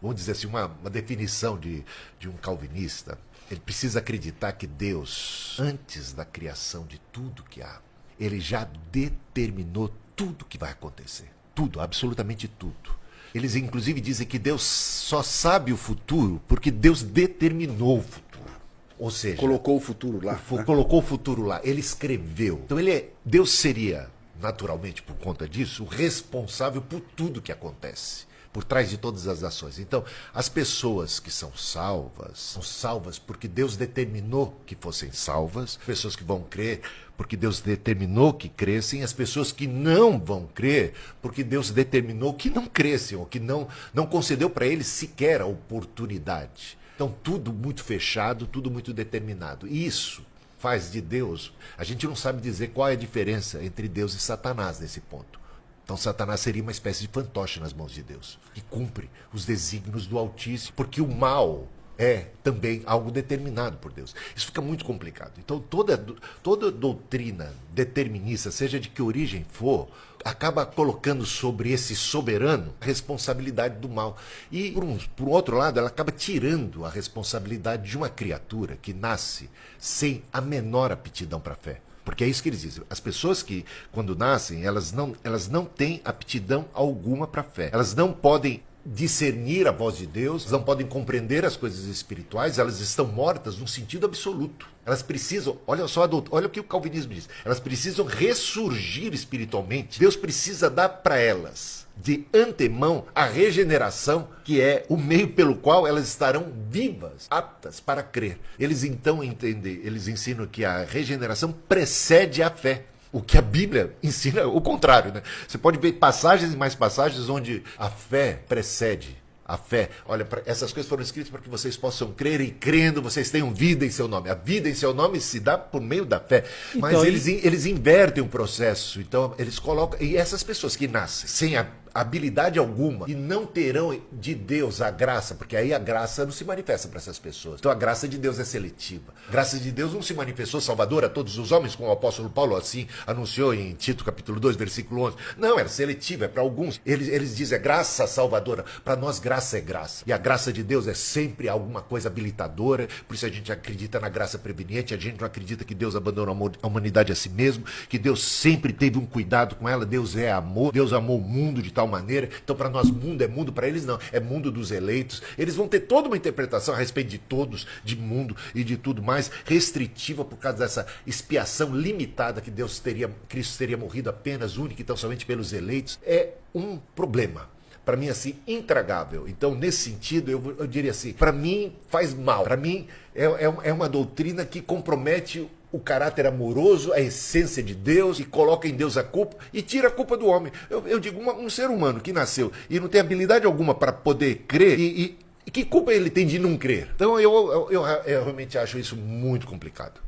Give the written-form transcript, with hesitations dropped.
vamos dizer assim, uma definição de um calvinista. Ele precisa acreditar que Deus, antes da criação de tudo que há, ele já determinou tudo que vai acontecer. Tudo, absolutamente tudo. Eles inclusive dizem que Deus só sabe o futuro porque Deus determinou o futuro. Ou seja, Colocou o futuro lá. colocou o futuro lá, ele escreveu. Então Deus seria, naturalmente, por conta disso, o responsável por tudo que acontece, por trás de todas as ações. Então, as pessoas que são salvas porque Deus determinou que fossem salvas, pessoas que vão crer porque Deus determinou que crescem, as pessoas que não vão crer porque Deus determinou que não crescem, ou que não concedeu para eles sequer a oportunidade. Então, tudo muito fechado, tudo muito determinado. E isso faz de Deus... A gente não sabe dizer qual é a diferença entre Deus e Satanás nesse ponto. Então, Satanás seria uma espécie de fantoche nas mãos de Deus, que cumpre os desígnios do Altíssimo, porque o mal é também algo determinado por Deus. Isso fica muito complicado. Então, toda doutrina determinista, seja de que origem for, acaba colocando sobre esse soberano a responsabilidade do mal. E, por outro lado, ela acaba tirando a responsabilidade de uma criatura que nasce sem a menor aptidão para a fé. Porque é isso que eles dizem. As pessoas que, quando nascem, elas não têm aptidão alguma para a fé. Elas não podem discernir a voz de Deus, não podem compreender as coisas espirituais, elas estão mortas num sentido absoluto. Elas precisam, olha só, olha o que o calvinismo diz, elas precisam ressurgir espiritualmente. Deus precisa dar para elas, de antemão, a regeneração, que é o meio pelo qual elas estarão vivas, aptas para crer. Eles então eles ensinam que a regeneração precede a fé. O que a Bíblia ensina, o contrário, né? Você pode ver passagens e mais passagens onde a fé precede a fé. Olha, essas coisas foram escritas para que vocês possam crer, e crendo vocês tenham vida em seu nome. A vida em seu nome se dá por meio da fé. Mas então, eles invertem o processo. Então, eles colocam... E essas pessoas que nascem sem habilidade alguma e não terão de Deus a graça, porque aí a graça não se manifesta para essas pessoas. Então a graça de Deus é seletiva. A graça de Deus não se manifestou salvadora a todos os homens, como o apóstolo Paulo assim anunciou em Tito capítulo 2, versículo 11. Não, era seletiva, é para alguns. Eles dizem é graça salvadora. Para nós graça é graça. E a graça de Deus é sempre alguma coisa habilitadora. Por isso a gente acredita na graça preveniente. A gente não acredita que Deus abandonou a humanidade a si mesmo, que Deus sempre teve um cuidado com ela. Deus é amor. Deus amou o mundo de tal maneira. Então para nós mundo é mundo, para eles não, é mundo dos eleitos. Eles vão ter toda uma interpretação a respeito de todos, de mundo e de tudo mais, restritiva por causa dessa expiação limitada que Cristo teria morrido apenas, única e tão somente pelos eleitos. É um problema, para mim assim, intragável. Então nesse sentido eu diria assim, para mim faz mal, para mim é uma doutrina que compromete o caráter amoroso, a essência de Deus, e coloca em Deus a culpa e tira a culpa do homem. Eu digo, um ser humano que nasceu e não tem habilidade alguma para poder crer, e que culpa ele tem de não crer? Então eu realmente acho isso muito complicado.